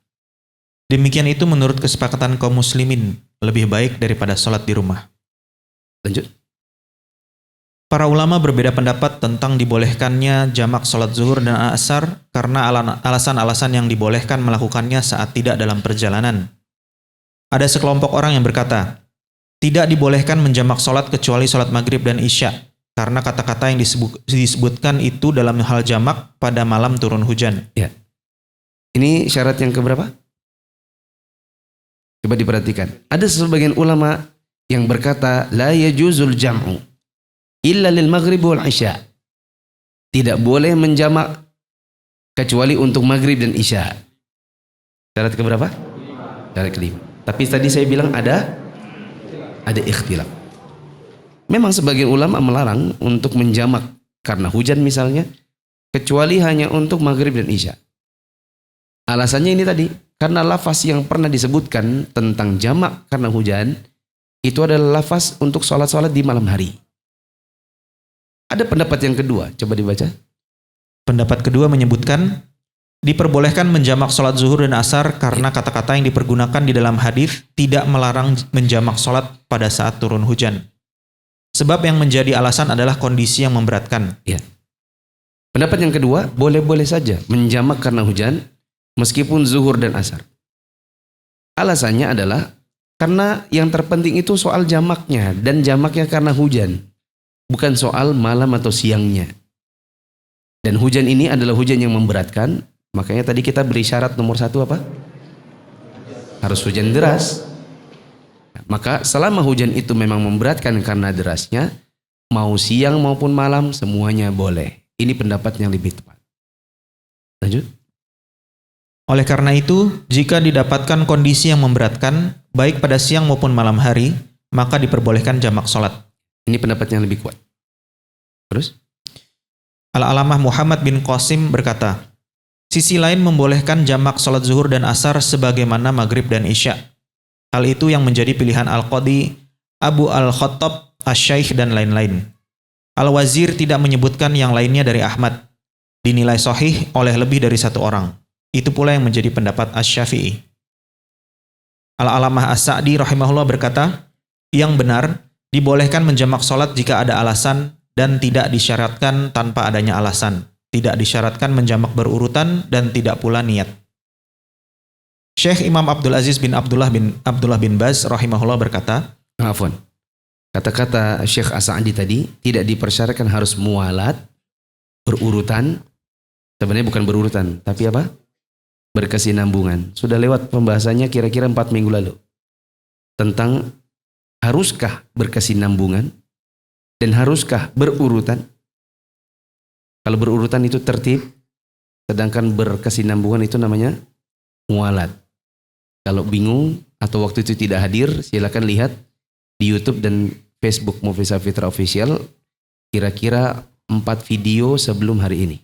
[SPEAKER 3] Demikian itu menurut kesepakatan kaum muslimin, lebih baik daripada sholat di rumah.
[SPEAKER 1] Lanjut.
[SPEAKER 3] Para ulama berbeda pendapat tentang dibolehkannya jamak sholat zuhur dan asar karena alasan-alasan yang dibolehkan melakukannya saat tidak dalam perjalanan. Ada sekelompok orang yang berkata, tidak dibolehkan menjamak sholat kecuali sholat maghrib dan isya, karena kata-kata yang disebutkan itu dalam hal jamak pada malam turun hujan.
[SPEAKER 1] Ya. Ini syarat yang keberapa? Coba diperhatikan. Ada sebagian ulama yang berkata, la yajuzul jam'u illa lil maghrib wal isya. Tidak boleh menjamak kecuali untuk maghrib dan isya. Syarat keberapa? Syarat kelima. Tapi tadi saya bilang ada ikhtilaf. Memang sebagian ulama melarang untuk menjamak karena hujan misalnya, kecuali hanya untuk maghrib dan isya. Alasannya ini tadi, karena lafaz yang pernah disebutkan tentang jamak karena hujan itu adalah lafaz untuk sholat-sholat di malam hari. Ada pendapat yang kedua, coba dibaca.
[SPEAKER 3] Pendapat kedua menyebutkan, diperbolehkan menjamak sholat zuhur dan asar karena kata-kata yang dipergunakan di dalam hadis tidak melarang menjamak sholat pada saat turun hujan. Sebab yang menjadi alasan adalah kondisi yang memberatkan.
[SPEAKER 1] Ya. Pendapat yang kedua, boleh-boleh saja menjamak karena hujan meskipun zuhur dan asar. Alasannya adalah karena yang terpenting itu soal jamaknya, dan jamaknya karena hujan, bukan soal malam atau siangnya. Dan hujan ini adalah hujan yang memberatkan. Makanya tadi kita beri syarat nomor 1 apa? Harus hujan deras. Maka selama hujan itu memang memberatkan karena derasnya, mau siang maupun malam semuanya boleh. Ini pendapat yang lebih tepat. Lanjut.
[SPEAKER 3] Oleh karena itu, jika didapatkan kondisi yang memberatkan, baik pada siang maupun malam hari, maka diperbolehkan jamak sholat.
[SPEAKER 1] Ini pendapat yang lebih kuat. Terus?
[SPEAKER 3] Al-Alamah Muhammad bin Qasim berkata, sisi lain membolehkan jamak sholat zuhur dan asar sebagaimana maghrib dan isya. Hal itu yang menjadi pilihan Al-Qadi, Abu Al-Khattab, Asy-Syaikh, dan lain-lain. Al-Wazir tidak menyebutkan yang lainnya dari Ahmad. Dinilai sahih oleh lebih dari 1 orang. Itu pula yang menjadi pendapat Asy-Syafi'i. Al-Alamah As-Sa'di rahimahullah berkata, yang benar, dibolehkan menjamak sholat jika ada alasan dan tidak disyaratkan tanpa adanya alasan. Tidak disyaratkan menjamak berurutan dan tidak pula niat. Syekh Imam Abdul Aziz bin Abdullah bin Baz rahimahullah berkata,
[SPEAKER 1] Afwan. Kata-kata Syekh As-Sa'di tadi tidak dipersyaratkan harus mualat, berurutan, Sebenarnya bukan berurutan, tapi apa? Berkesinambungan. Sudah lewat pembahasannya kira-kira 4 minggu lalu. Tentang haruskah berkesinambungan dan haruskah berurutan? Kalau berurutan itu tertib, sedangkan berkesinambungan itu namanya mualat. Kalau bingung atau waktu itu tidak hadir, silakan lihat di YouTube dan Facebook Muflihah Fitra Official kira-kira 4 video sebelum hari ini.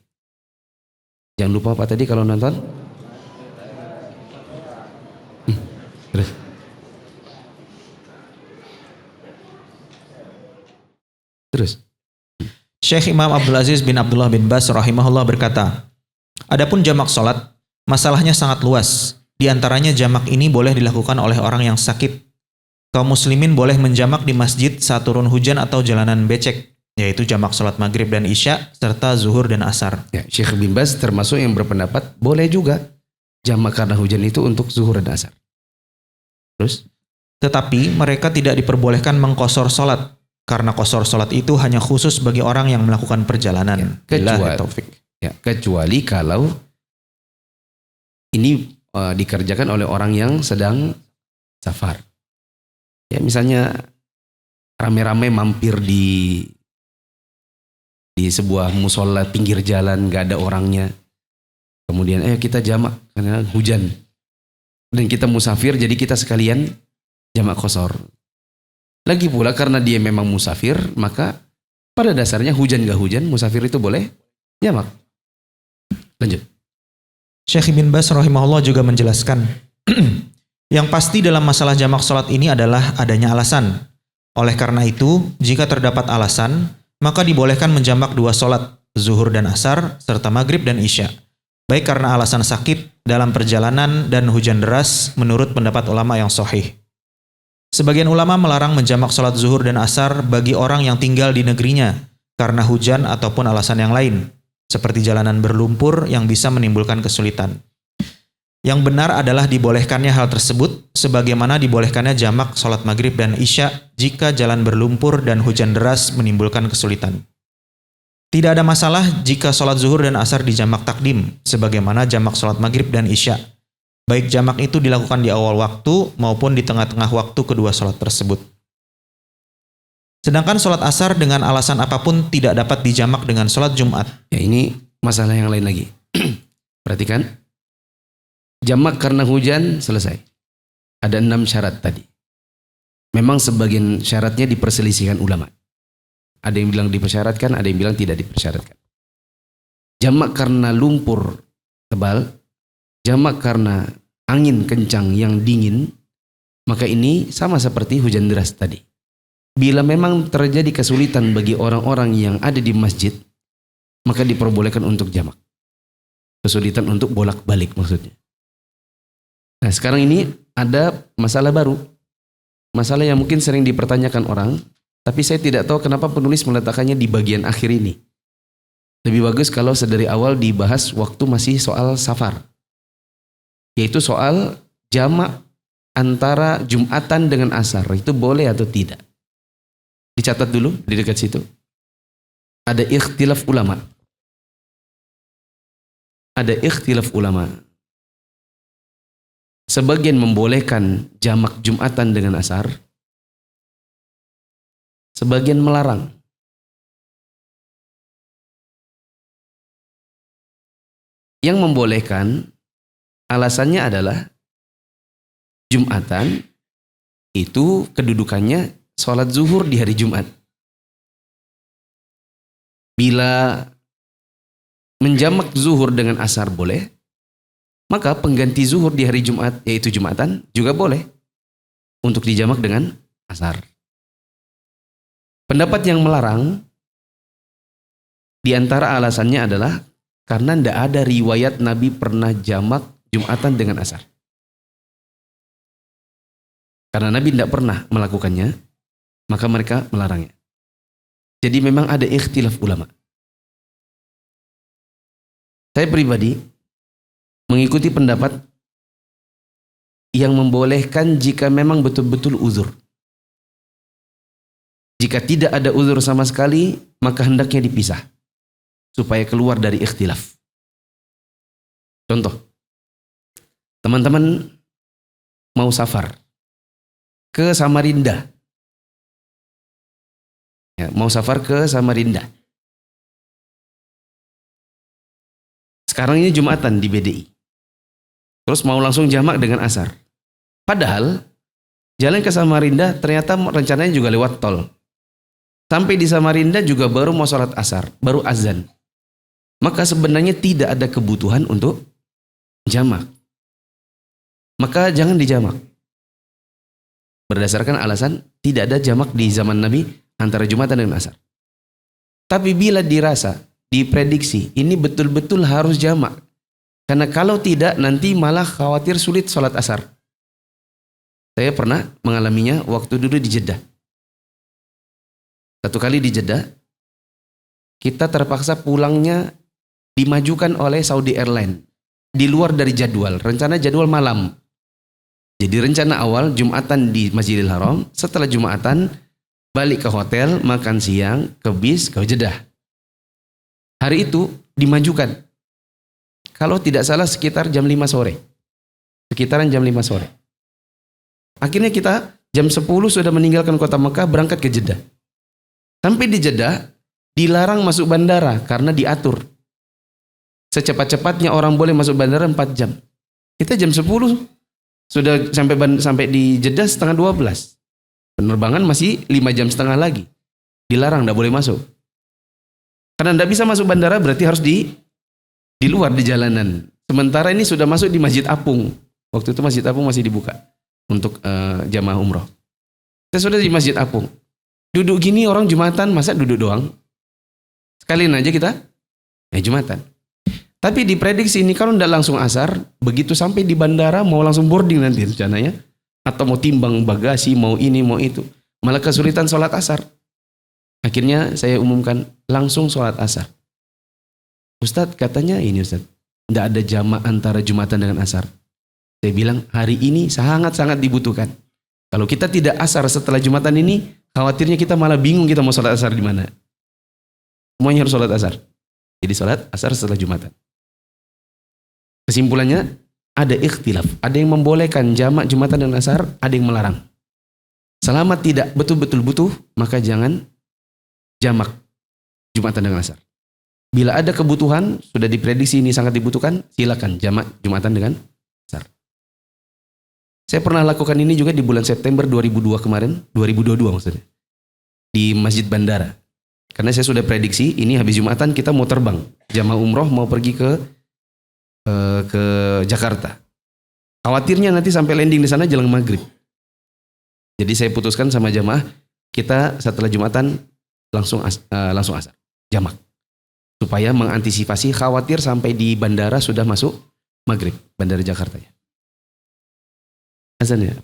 [SPEAKER 1] Jangan lupa apa tadi kalau nonton? Terus. Terus.
[SPEAKER 3] Syekh Imam Abdul Aziz bin Abdullah bin Bas rahimahullah berkata, adapun jamak sholat, masalahnya sangat luas. Di antaranya jamak ini boleh dilakukan oleh orang yang sakit. Kaum muslimin boleh menjamak di masjid saat turun hujan atau jalanan becek, yaitu jamak sholat maghrib dan isya, serta zuhur dan asar.
[SPEAKER 1] Ya, Syekh bin Baz termasuk yang berpendapat boleh juga jamak karena hujan itu untuk zuhur dan asar. Terus?
[SPEAKER 3] Tetapi mereka tidak diperbolehkan mengqosor sholat, karena qosor sholat itu hanya khusus bagi orang yang melakukan perjalanan.
[SPEAKER 1] Kecuali kalau ini dikerjakan oleh orang yang sedang safar. Ya, misalnya rame-rame mampir di sebuah musola pinggir jalan, gak ada orangnya. Kemudian kita jamak karena hujan. Dan kita musafir, jadi kita sekalian jamak qosor. Lagi pula karena dia memang musafir, maka pada dasarnya hujan gak hujan, musafir itu boleh jamak. Lanjut.
[SPEAKER 3] Syekh bin Baz rahimahullah juga menjelaskan, yang pasti dalam masalah jamak sholat ini adalah adanya alasan. Oleh karena itu, jika terdapat alasan, maka dibolehkan menjamak 2 sholat, zuhur dan asar, serta maghrib dan isya. Baik karena alasan sakit, dalam perjalanan, dan hujan deras, menurut pendapat ulama yang sahih. Sebagian ulama melarang menjamak sholat zuhur dan asar bagi orang yang tinggal di negerinya, karena hujan ataupun alasan yang lain, seperti jalanan berlumpur yang bisa menimbulkan kesulitan. Yang benar adalah dibolehkannya hal tersebut, sebagaimana dibolehkannya jamak sholat maghrib dan isya jika jalan berlumpur dan hujan deras menimbulkan kesulitan. Tidak ada masalah jika sholat zuhur dan asar dijamak takdim, sebagaimana jamak sholat maghrib dan isya. Baik jamak itu dilakukan di awal waktu maupun di tengah-tengah waktu kedua sholat tersebut. Sedangkan sholat asar dengan alasan apapun tidak dapat dijamak dengan sholat Jumat.
[SPEAKER 1] Ya, ini masalah yang lain lagi. Perhatikan. Jamak karena hujan selesai. Ada 6 syarat tadi. Memang sebagian syaratnya diperselisihkan ulama. Ada yang bilang dipersyaratkan, ada yang bilang tidak dipersyaratkan. Jamak karena lumpur tebal, jamak karena angin kencang yang dingin, maka ini sama seperti hujan deras tadi. Bila memang terjadi kesulitan bagi orang-orang yang ada di masjid, maka diperbolehkan untuk jamak. Kesulitan untuk bolak-balik maksudnya. Nah, sekarang ini ada masalah baru. Masalah yang mungkin sering dipertanyakan orang, tapi saya tidak tahu kenapa penulis meletakkannya di bagian akhir ini. Lebih bagus kalau sedari awal dibahas waktu masih soal safar. Yaitu soal jamak antara Jumatan dengan asar. Itu boleh atau tidak? Dicatat dulu di dekat situ. Ada ikhtilaf ulama. Ada ikhtilaf ulama. Sebagian membolehkan jamak Jumatan dengan asar. Sebagian melarang. Yang membolehkan alasannya adalah Jumatan itu kedudukannya sholat zuhur di hari Jumat. Bila menjamak zuhur dengan asar boleh, maka pengganti zuhur di hari Jumat, yaitu Jumatan, juga boleh untuk dijamak dengan asar. Pendapat yang melarang, di antara alasannya adalah karena tidak ada riwayat Nabi pernah jamak Jumatan dengan asar. Karena Nabi tidak pernah melakukannya, maka mereka melarangnya. Jadi memang ada ikhtilaf ulama. Saya pribadi mengikuti pendapat yang membolehkan jika memang betul-betul uzur. Jika tidak ada uzur sama sekali, maka hendaknya dipisah supaya keluar dari ikhtilaf. Contoh, teman-teman mau safar ke Samarinda. Ya, mau safar ke Samarinda. Sekarang ini Jumatan di BDI. Terus mau langsung jamak dengan asar. Padahal jalan ke Samarinda ternyata rencananya juga lewat tol. Sampai di Samarinda juga baru mau sholat asar, baru azan. Maka sebenarnya tidak ada kebutuhan untuk jamak. Maka jangan dijamak. Berdasarkan alasan tidak ada jamak di zaman Nabi antara Jumatan dengan asar. Tapi bila dirasa, diprediksi, ini betul-betul harus jamak. Karena kalau tidak nanti malah khawatir sulit sholat asar. Saya pernah mengalaminya waktu dulu di Jeddah. Satu kali di Jeddah, kita terpaksa pulangnya dimajukan oleh Saudi Airlines. Di luar dari jadwal, rencana jadwal malam. Jadi rencana awal Jumatan di Masjidil Haram, setelah Jumatan balik ke hotel, makan siang, ke bis, ke Jeddah. Hari itu dimajukan. Kalau tidak salah sekitar jam 5 sore. Sekitaran jam 5 sore. Akhirnya kita jam 10 sudah meninggalkan kota Mekah berangkat ke Jeddah. Sampai di Jeddah dilarang masuk bandara karena diatur. Secepat-cepatnya orang boleh masuk bandara 4 jam. Kita jam 10 sudah sampai di Jeddah setengah 12. Penerbangan masih 5 jam setengah lagi. Dilarang, tidak boleh masuk. Karena tidak bisa masuk bandara berarti harus di luar di jalanan. Sementara ini sudah masuk di Masjid Apung. Waktu itu Masjid Apung masih dibuka untuk jamaah umroh. Kita sudah di Masjid Apung. Duduk gini orang Jumatan, masa duduk doang? Sekalian aja kita Jumatan. Tapi diprediksi ini kalau tidak langsung asar, begitu sampai di bandara mau langsung boarding nanti rencananya. Atau mau timbang bagasi, mau ini, mau itu. Malah kesulitan sholat asar. Akhirnya saya umumkan langsung sholat asar. Ustadz katanya ini Ustadz, tidak ada jamak antara Jumatan dengan asar. Saya bilang hari ini sangat-sangat dibutuhkan. Kalau kita tidak asar setelah Jumatan ini, khawatirnya kita malah bingung kita mau sholat asar di mana. Semuanya harus sholat asar. Jadi sholat asar setelah Jumatan. Kesimpulannya ada ikhtilaf. Ada yang membolehkan jamak Jumatan dan asar, ada yang melarang. Selama tidak betul-betul butuh, maka jangan jamak Jumatan dengan asar. Bila ada kebutuhan, sudah diprediksi ini sangat dibutuhkan, silakan jamak Jumatan dengan asar. Saya pernah lakukan ini juga di bulan September 2002 kemarin, 2022 maksudnya. Di Masjid Bandara. Karena saya sudah prediksi, ini habis Jumatan kita mau terbang. Jamaah umroh mau pergi ke Jakarta. Khawatirnya nanti sampai landing di sana jelang maghrib. Jadi saya putuskan sama jamaah, kita setelah Jumatan langsung asar, jamak. Supaya mengantisipasi khawatir sampai di bandara sudah masuk maghrib, bandara Jakarta ya. Azan ya.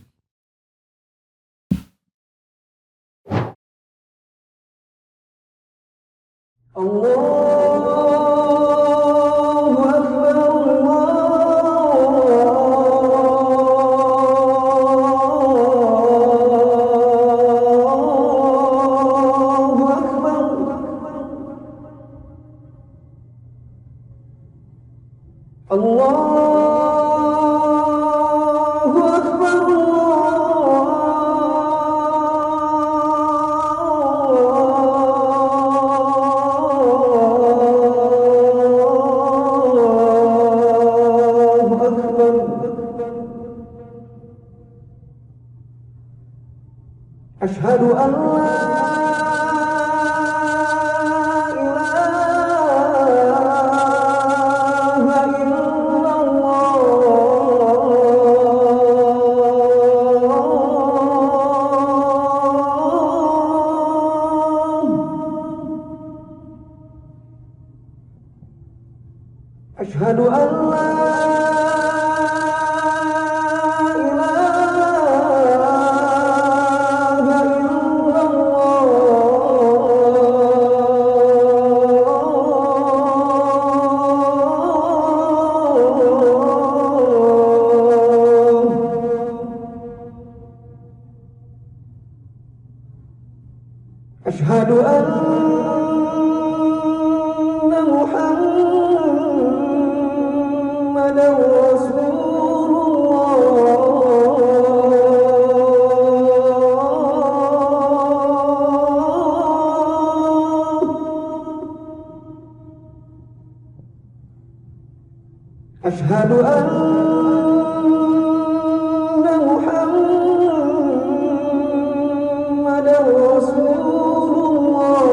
[SPEAKER 4] أشهد أن لا أشهد أن لا أشهد أن محمدا رسول الله أشهد أن محمدا رسول الله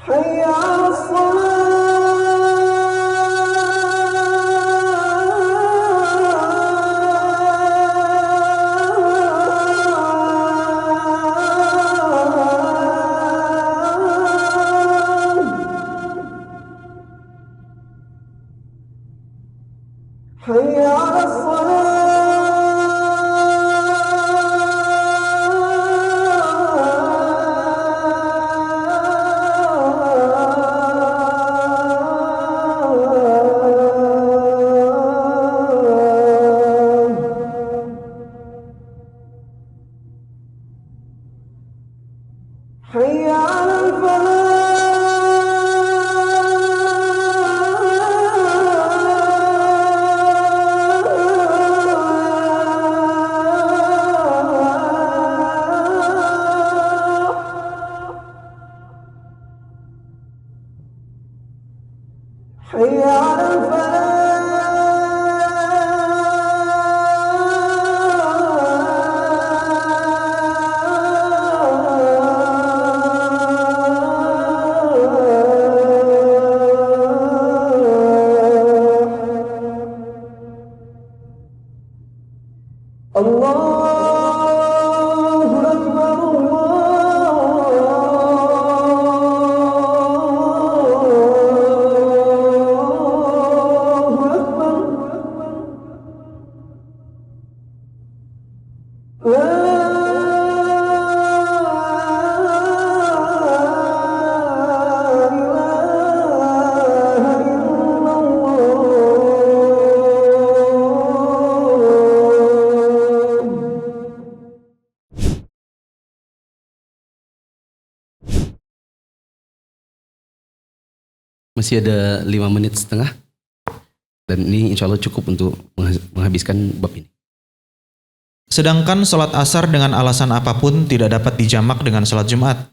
[SPEAKER 4] حي على الصلاة حي على الصلاة حي على الفلاح حي على الفلاح الله أكبر الله أكبر لا إله إلا الله.
[SPEAKER 1] Masih ada 5 menit setengah. Dan ini insya Allah cukup untuk menghabiskan bab ini.
[SPEAKER 3] Sedangkan sholat asar dengan alasan apapun tidak dapat dijamak dengan sholat Jumat.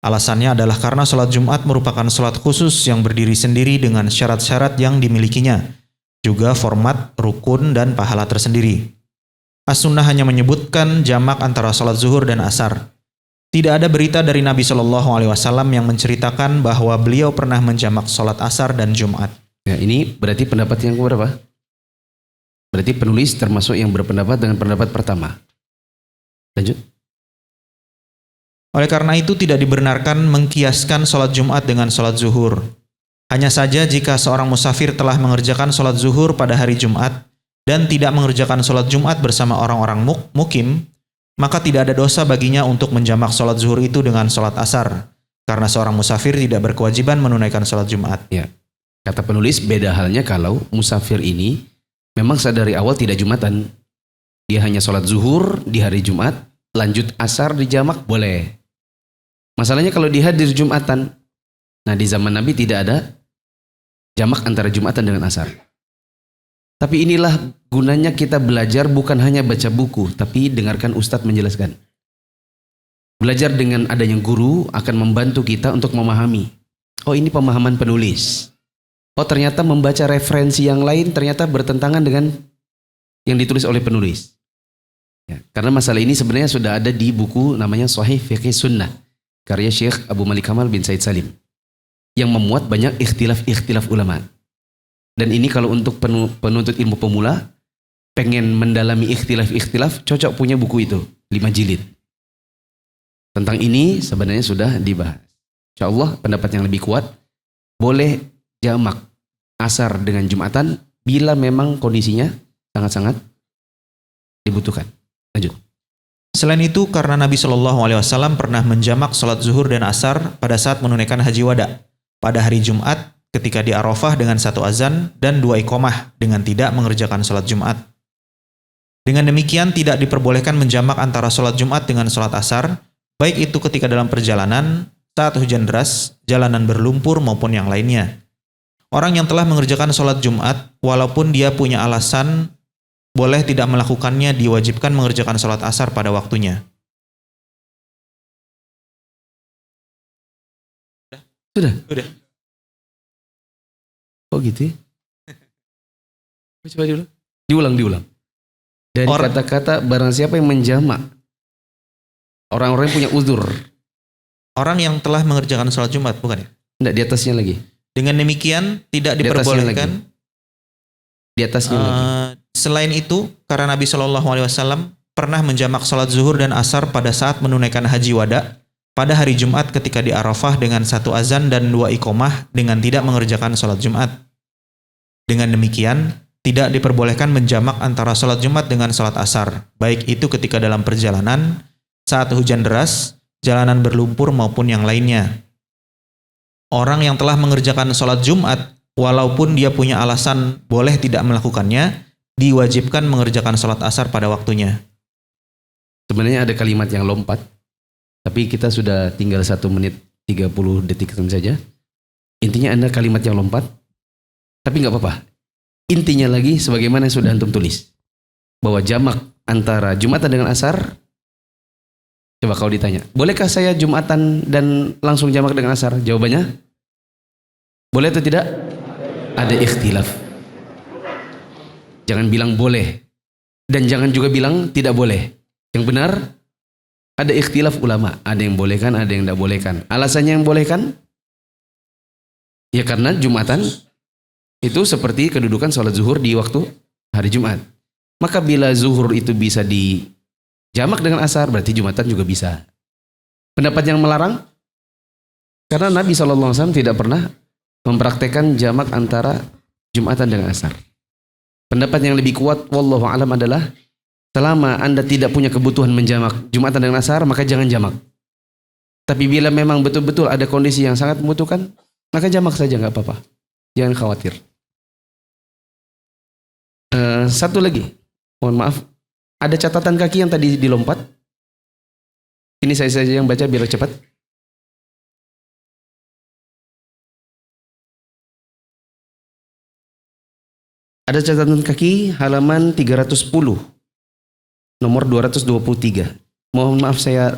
[SPEAKER 3] Alasannya adalah karena sholat Jumat merupakan sholat khusus yang berdiri sendiri dengan syarat-syarat yang dimilikinya, juga format, rukun, dan pahala tersendiri. As-Sunnah hanya menyebutkan jamak antara sholat zuhur dan asar. Tidak ada berita dari Nabi SAW yang menceritakan bahwa beliau pernah menjamak sholat asar dan Jumat.
[SPEAKER 1] Ya, ini berarti pendapat yang keberapa? Berarti penulis termasuk yang berpendapat dengan pendapat pertama. Lanjut.
[SPEAKER 3] Oleh karena itu tidak dibenarkan mengkiaskan sholat Jumat dengan sholat zuhur. Hanya saja jika seorang musafir telah mengerjakan sholat zuhur pada hari Jumat dan tidak mengerjakan sholat Jumat bersama orang-orang mukim, maka tidak ada dosa baginya untuk menjamak sholat zuhur itu dengan sholat asar, karena seorang musafir tidak berkewajiban menunaikan sholat Jumat.
[SPEAKER 1] Ya. Kata penulis, beda halnya kalau musafir ini memang sadari awal tidak Jumatan. Dia hanya sholat zuhur di hari Jumat, lanjut asar di jamak boleh. Masalahnya kalau dia hadir Jumatan, nah di zaman Nabi tidak ada jamak antara Jumatan dengan asar. Tapi inilah gunanya kita belajar, bukan hanya baca buku, tapi dengarkan ustadz menjelaskan. Belajar dengan adanya guru akan membantu kita untuk memahami. Oh, ini pemahaman penulis. Oh, ternyata membaca referensi yang lain ternyata bertentangan dengan yang ditulis oleh penulis. Ya, karena masalah ini sebenarnya sudah ada di buku namanya Sahih Fiqh Sunnah, karya Syekh Abu Malik Kamal bin Said Salim, yang memuat banyak ikhtilaf ulama. Dan ini kalau untuk penuntut ilmu pemula, pengen mendalami ikhtilaf, cocok punya buku itu, 5 jilid. Tentang ini sebenarnya sudah dibahas. Insya Allah pendapat yang lebih kuat, boleh jamak asar dengan Jumatan bila memang kondisinya sangat-sangat dibutuhkan. Lanjut.
[SPEAKER 3] Selain itu, karena Nabi SAW pernah menjamak sholat zuhur dan asar pada saat menunaikan haji wada pada hari Jumat ketika di Arafah dengan 1 azan dan 2 iqamah dengan tidak mengerjakan sholat Jumat. Dengan demikian tidak diperbolehkan menjamak antara sholat Jumat dengan sholat asar, baik itu ketika dalam perjalanan, saat hujan deras, jalanan berlumpur maupun yang lainnya. Orang yang telah mengerjakan sholat Jumat, walaupun dia punya alasan, boleh tidak melakukannya, diwajibkan mengerjakan sholat asar pada waktunya.
[SPEAKER 1] Sudah?
[SPEAKER 3] Udah.
[SPEAKER 1] Oh gitu ya? Coba dulu. Diulang. Dari kata-kata barang siapa yang menjamak. Orang-orang yang punya uzur.
[SPEAKER 3] Orang yang telah mengerjakan sholat Jumat, bukan ya?
[SPEAKER 1] Tidak, di atasnya lagi.
[SPEAKER 3] Dengan demikian tidak
[SPEAKER 1] Di atasnya
[SPEAKER 3] diperbolehkan.
[SPEAKER 1] Di atasnya lagi.
[SPEAKER 3] Selain itu, karena Nabi SAW pernah menjamak sholat zuhur dan asar pada saat menunaikan haji wada pada hari Jumat ketika di Arafah dengan 1 azan dan 2 iqomah dengan tidak mengerjakan sholat Jumat. Dengan demikian, tidak diperbolehkan menjamak antara sholat Jumat dengan sholat asar, baik itu ketika dalam perjalanan, saat hujan deras, jalanan berlumpur maupun yang lainnya. Orang yang telah mengerjakan sholat Jumat, walaupun dia punya alasan boleh tidak melakukannya, diwajibkan mengerjakan sholat asar pada waktunya.
[SPEAKER 1] Sebenarnya ada kalimat yang lompat, tapi kita sudah tinggal 1 menit 30 detik saja. Intinya ada kalimat yang lompat, tapi nggak apa-apa. Intinya lagi sebagaimana yang sudah antum tulis, bahwa jamak antara Jumatan dengan asar. Coba kau ditanya, bolehkah saya Jumatan dan langsung jamak dengan asar? Jawabannya, boleh atau tidak? Ada ikhtilaf. Jangan bilang boleh, dan jangan juga bilang tidak boleh. Yang benar, ada ikhtilaf ulama. Ada yang bolehkan, ada yang tidak bolehkan. Alasannya yang bolehkan, ya karena Jumatan itu seperti kedudukan sholat zuhur di waktu hari Jumat. Maka bila zuhur itu bisa dijamak dengan asar, berarti Jumatan juga bisa. Pendapat yang melarang, karena Nabi SAW tidak pernah mempraktekkan jamak antara Jumatan dengan asar. Pendapat yang lebih kuat, wallahu alam, adalah selama Anda tidak punya kebutuhan menjamak Jumatan dengan asar, maka jangan jamak. Tapi bila memang betul-betul ada kondisi yang sangat membutuhkan, maka jamak saja, nggak apa-apa. Jangan khawatir. Satu lagi, mohon maaf, ada catatan kaki yang tadi dilompat. Ini saya saja yang baca biar cepat. Ada catatan kaki halaman 310, nomor 223. Mohon maaf saya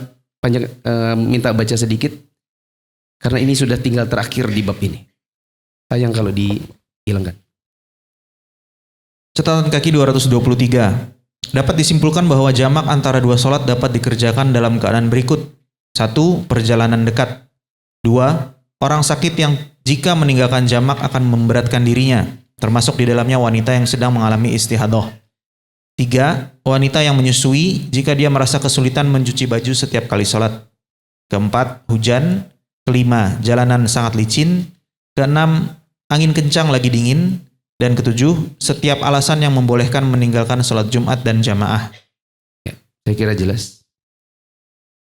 [SPEAKER 1] minta baca sedikit, karena ini sudah tinggal terakhir di bab ini. Sayang kalau dihilangkan.
[SPEAKER 3] Catatan kaki 223. Dapat disimpulkan bahwa jamak antara dua sholat dapat dikerjakan dalam keadaan berikut. 1. Perjalanan dekat. 2. Orang sakit yang jika meninggalkan jamak akan memberatkan dirinya, termasuk di dalamnya wanita yang sedang mengalami istihadah. 3. Wanita yang menyusui jika dia merasa kesulitan mencuci baju setiap kali sholat. 4. Hujan. 5. Jalanan sangat licin. 6. Angin kencang lagi dingin. Dan 7, setiap alasan yang membolehkan meninggalkan sholat Jumat dan jamaah.
[SPEAKER 1] Ya, saya kira jelas.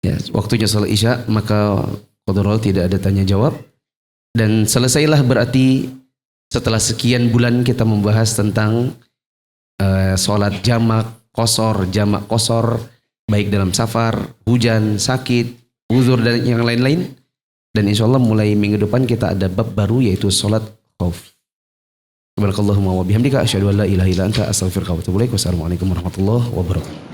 [SPEAKER 1] Ya, waktunya sholat Isya, maka qadarul tidak ada tanya jawab. Dan selesailah berarti setelah sekian bulan kita membahas tentang sholat jamak kosor, baik dalam safar, hujan, sakit, uzur, dan yang lain-lain. Dan insya Allah mulai minggu depan kita ada bab baru, yaitu sholat khauf. Subhanakallahumma wa bihamdika asyhadu an la ilaha illa anta astaghfiruka wa atubu ilaik. Wassalamualaikum warahmatullahi wabarakatuh.